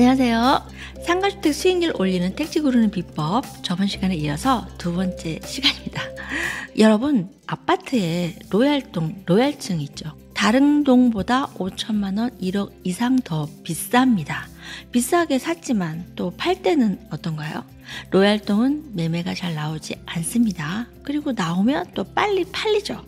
안녕하세요. 상가주택 수익률 올리는 택지 고르는 비법, 저번 시간에 이어서 두 번째 시간입니다. 여러분, 아파트에 로얄층 있죠. 다른 동보다 5천만 원, 1억 이상 더 비쌉니다. 비싸게 샀지만 또 팔 때는 어떤가요? 로얄동은 매매가 잘 나오지 않습니다. 그리고 나오면 또 빨리 팔리죠.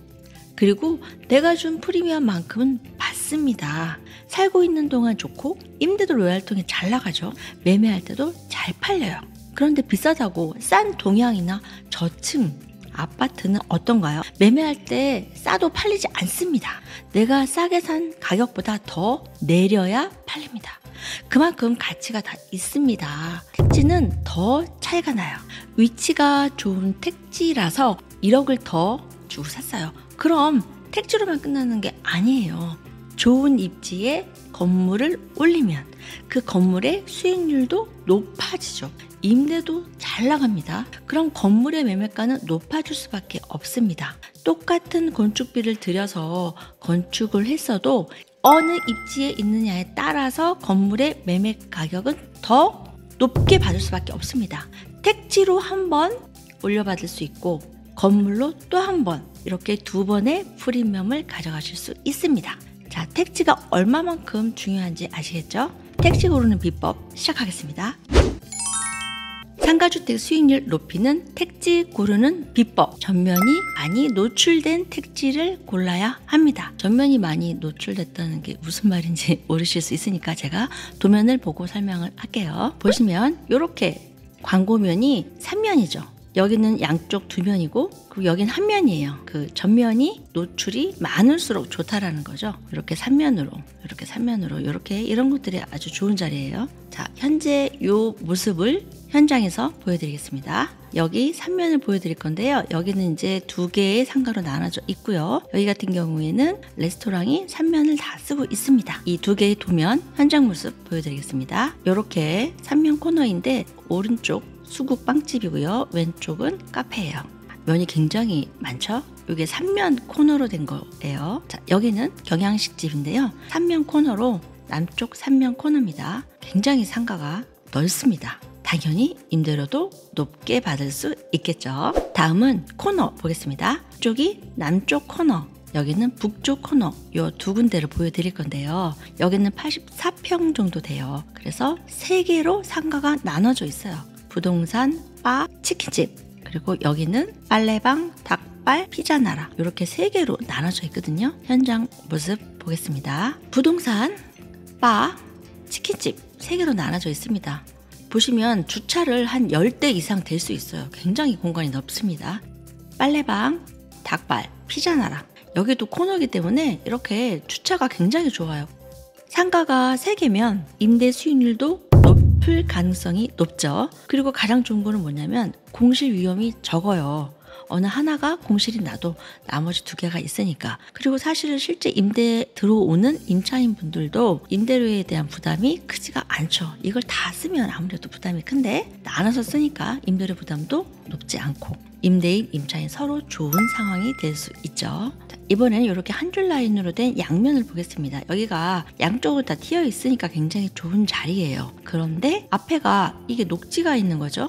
그리고 내가 준 프리미엄만큼은 받습니다. 살고 있는 동안 좋고 임대도 로얄통이 잘 나가죠. 매매할 때도 잘 팔려요. 그런데 비싸다고 싼 동양이나 저층 아파트는 어떤가요? 매매할 때 싸도 팔리지 않습니다. 내가 싸게 산 가격보다 더 내려야 팔립니다. 그만큼 가치가 다 있습니다. 택지는 더 차이가 나요. 위치가 좋은 택지라서 1억을 더 주고 샀어요. 그럼 택지로만 끝나는 게 아니에요. 좋은 입지에 건물을 올리면 그 건물의 수익률도 높아지죠. 임대도 잘 나갑니다. 그럼 건물의 매매가는 높아질 수밖에 없습니다. 똑같은 건축비를 들여서 건축을 했어도 어느 입지에 있느냐에 따라서 건물의 매매 가격은 더 높게 받을 수밖에 없습니다. 택지로 한번 올려받을 수 있고 건물로 또 한 번 이렇게 두 번의 프리미엄을 가져가실 수 있습니다. 자, 택지가 얼마만큼 중요한지 아시겠죠? 택지 고르는 비법 시작하겠습니다. 상가주택 수익률 높이는 택지 고르는 비법. 전면이 많이 노출된 택지를 골라야 합니다. 전면이 많이 노출됐다는 게 무슨 말인지 모르실 수 있으니까 제가 도면을 보고 설명을 할게요. 보시면 이렇게 광고면이 3면이죠. 여기는 양쪽 두 면이고 그리고 여기는 한 면이에요. 그 전면이 노출이 많을수록 좋다라는 거죠. 이렇게 3면으로 이렇게 이런 것들이 아주 좋은 자리예요. 자, 현재 이 모습을 현장에서 보여드리겠습니다. 여기 3면을 보여드릴 건데요. 여기는 이제 두 개의 상가로 나눠져 있고요. 여기 같은 경우에는 레스토랑이 3면을 다 쓰고 있습니다. 이 두 개의 도면 현장 모습 보여드리겠습니다. 이렇게 3면 코너인데 오른쪽 수국 빵집이고요. 왼쪽은 카페예요. 면이 굉장히 많죠? 이게 3면 코너로 된 거예요. 자, 여기는 경양식집인데요. 3면 코너로 남쪽 3면 코너입니다. 굉장히 상가가 넓습니다. 당연히 임대료도 높게 받을 수 있겠죠. 다음은 코너 보겠습니다. 이쪽이 남쪽 코너, 여기는 북쪽 코너, 이 두 군데를 보여드릴 건데요. 여기는 84평 정도 돼요. 그래서 3개로 상가가 나눠져 있어요. 부동산, 바, 치킨집, 그리고 여기는 빨래방, 닭발, 피자나라 이렇게 3개로 나눠져 있거든요. 현장 모습 보겠습니다. 부동산, 바, 치킨집 3개로 나눠져 있습니다. 보시면 주차를 한 10대 이상 될 수 있어요. 굉장히 공간이 넓습니다. 빨래방, 닭발, 피자나라 여기도 코너이기 때문에 이렇게 주차가 굉장히 좋아요. 상가가 3개면 임대 수익률도 높을 가능성이 높죠. 그리고 가장 좋은 거는 뭐냐면 공실 위험이 적어요. 어느 하나가 공실이 나도 나머지 2개가 있으니까. 그리고 사실은 실제 임대 들어오는 임차인 분들도 임대료에 대한 부담이 크지가 않죠. 이걸 다 쓰면 아무래도 부담이 큰데 나눠서 쓰니까 임대료 부담도 높지 않고 임대인, 임차인 서로 좋은 상황이 될 수 있죠. 자, 이번에는 이렇게 한 줄 라인으로 된 양면을 보겠습니다. 여기가 양쪽으로 다 튀어 있으니까 굉장히 좋은 자리예요. 그런데 앞에가 이게 녹지가 있는 거죠.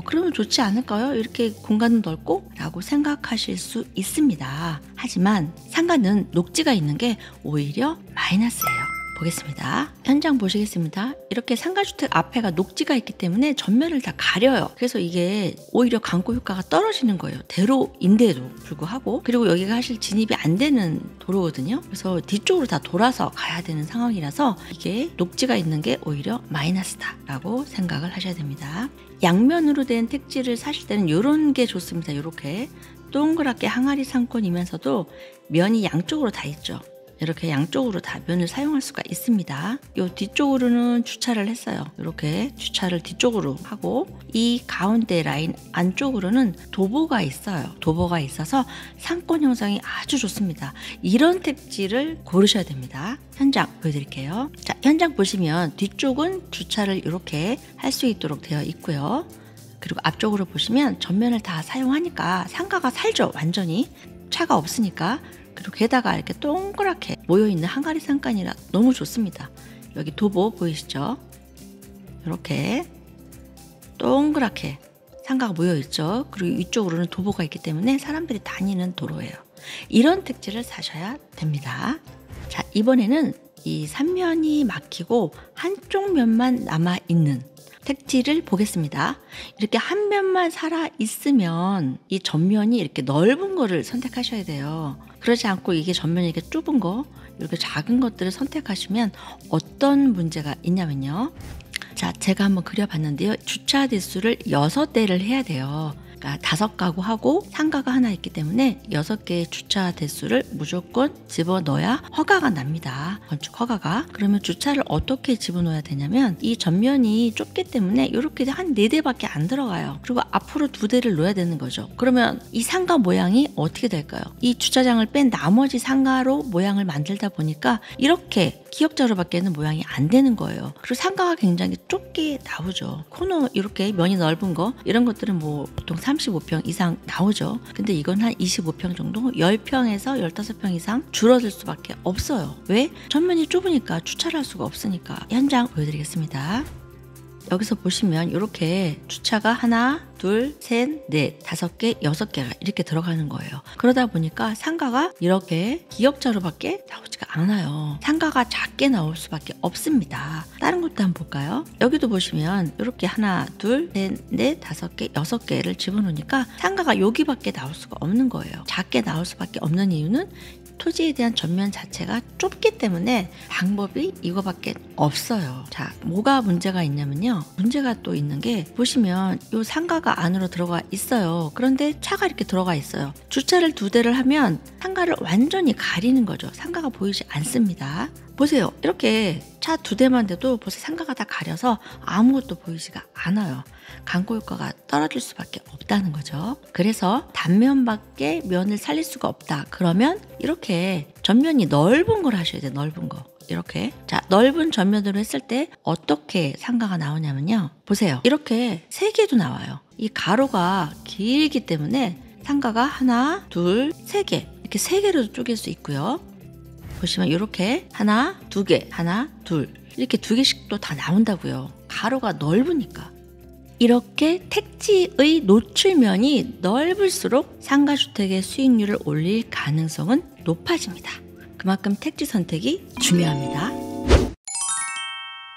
그러면 좋지 않을까요? 이렇게 공간은 넓고 라고 생각하실 수 있습니다. 하지만 상가는 녹지가 있는 게 오히려 마이너스예요. 보겠습니다. 현장 보시겠습니다. 이렇게 상가주택 앞에가 녹지가 있기 때문에 전면을 다 가려요. 그래서 이게 오히려 광고 효과가 떨어지는 거예요. 대로인데도 불구하고. 그리고 여기가 사실 진입이 안 되는 도로거든요. 그래서 뒤쪽으로 다 돌아서 가야 되는 상황이라서 이게 녹지가 있는 게 오히려 마이너스다라고 생각을 하셔야 됩니다. 양면으로 된 택지를 사실 때는 이런 게 좋습니다. 이렇게 동그랗게 항아리 상권이면서도 면이 양쪽으로 다 있죠. 이렇게 양쪽으로 다 면을 사용할 수가 있습니다. 이 뒤쪽으로는 주차를 했어요. 이렇게 주차를 뒤쪽으로 하고 이 가운데 라인 안쪽으로는 도보가 있어요. 도보가 있어서 상권 형성이 아주 좋습니다. 이런 택지를 고르셔야 됩니다. 현장 보여드릴게요. 자, 현장 보시면 뒤쪽은 주차를 이렇게 할 수 있도록 되어 있고요. 그리고 앞쪽으로 보시면 전면을 다 사용하니까 상가가 살죠. 완전히 차가 없으니까. 그리고 게다가 이렇게 동그랗게 모여있는 항아리 상권이라 너무 좋습니다. 여기 도보 보이시죠? 이렇게 동그랗게 상가가 모여 있죠. 그리고 이쪽으로는 도보가 있기 때문에 사람들이 다니는 도로예요. 이런 택지를 사셔야 됩니다. 자, 이번에는 이 3면이 막히고 한쪽 면만 남아있는 택지를 보겠습니다. 이렇게 한 면만 살아 있으면 이 전면이 이렇게 넓은 거를 선택하셔야 돼요. 그러지 않고 이게 전면이 이렇게 좁은 거, 이렇게 작은 것들을 선택하시면 어떤 문제가 있냐면요. 자, 제가 한번 그려봤는데요. 주차 대수를 6대를 해야 돼요. 그러니까 5가구하고 상가가 하나 있기 때문에 6개의 주차 대수를 무조건 집어넣어야 허가가 납니다. 건축 허가가. 그러면 주차를 어떻게 집어넣어야 되냐면 이 전면이 좁기 때문에 이렇게 한 4대밖에 안 들어가요. 그리고 앞으로 2대를 넣어야 되는 거죠. 그러면 이 상가 모양이 어떻게 될까요? 이 주차장을 뺀 나머지 상가로 모양을 만들다 보니까 이렇게 기역자로밖에는 모양이 안 되는 거예요. 그리고 상가가 굉장히 좁게 나오죠. 코너 이렇게 면이 넓은 거 이런 것들은 뭐 보통 35평 이상 나오죠. 근데 이건 한 25평 정도 10평에서 15평 이상 줄어들 수밖에 없어요. 왜? 전면이 좁으니까 주차를 할 수가 없으니까. 현장 보여드리겠습니다. 여기서 보시면 이렇게 주차가 하나, 둘, 셋, 넷, 5개, 6개가 이렇게 들어가는 거예요. 그러다 보니까 상가가 이렇게 기역자로밖에 나오지가 않아요. 상가가 작게 나올 수밖에 없습니다. 다른 것도 한번 볼까요? 여기도 보시면 이렇게 하나, 둘, 셋, 넷, 5개, 6개를 집어넣으니까 상가가 여기밖에 나올 수가 없는 거예요. 작게 나올 수밖에 없는 이유는 토지에 대한 전면 자체가 좁기 때문에 방법이 이거밖에 없어요. 자, 뭐가 문제가 있냐면요. 문제가 또 있는 게 보시면 이 상가가 안으로 들어가 있어요. 그런데 차가 이렇게 들어가 있어요. 주차를 2대를 하면 상가를 완전히 가리는 거죠. 상가가 보이지 않습니다. 보세요. 이렇게 차 2대만 돼도 벌써 상가가 다 가려서 아무것도 보이지가 않아요. 광고 효과가 떨어질 수밖에 없다는 거죠. 그래서 단면밖에 면을 살릴 수가 없다. 그러면 이렇게 전면이 넓은 걸 하셔야 돼요. 넓은 거. 이렇게. 자, 넓은 전면으로 했을 때 어떻게 상가가 나오냐면요. 보세요. 이렇게 3개도 나와요. 이 가로가 길기 때문에 상가가 하나, 둘, 3개. 이렇게 3개로도 쪼갤 수 있고요. 보시면 이렇게 하나, 2개, 하나, 둘 이렇게 2개씩 또 다 나온다고요. 가로가 넓으니까. 이렇게 택지의 노출면이 넓을수록 상가주택의 수익률을 올릴 가능성은 높아집니다. 그만큼 택지 선택이 중요합니다.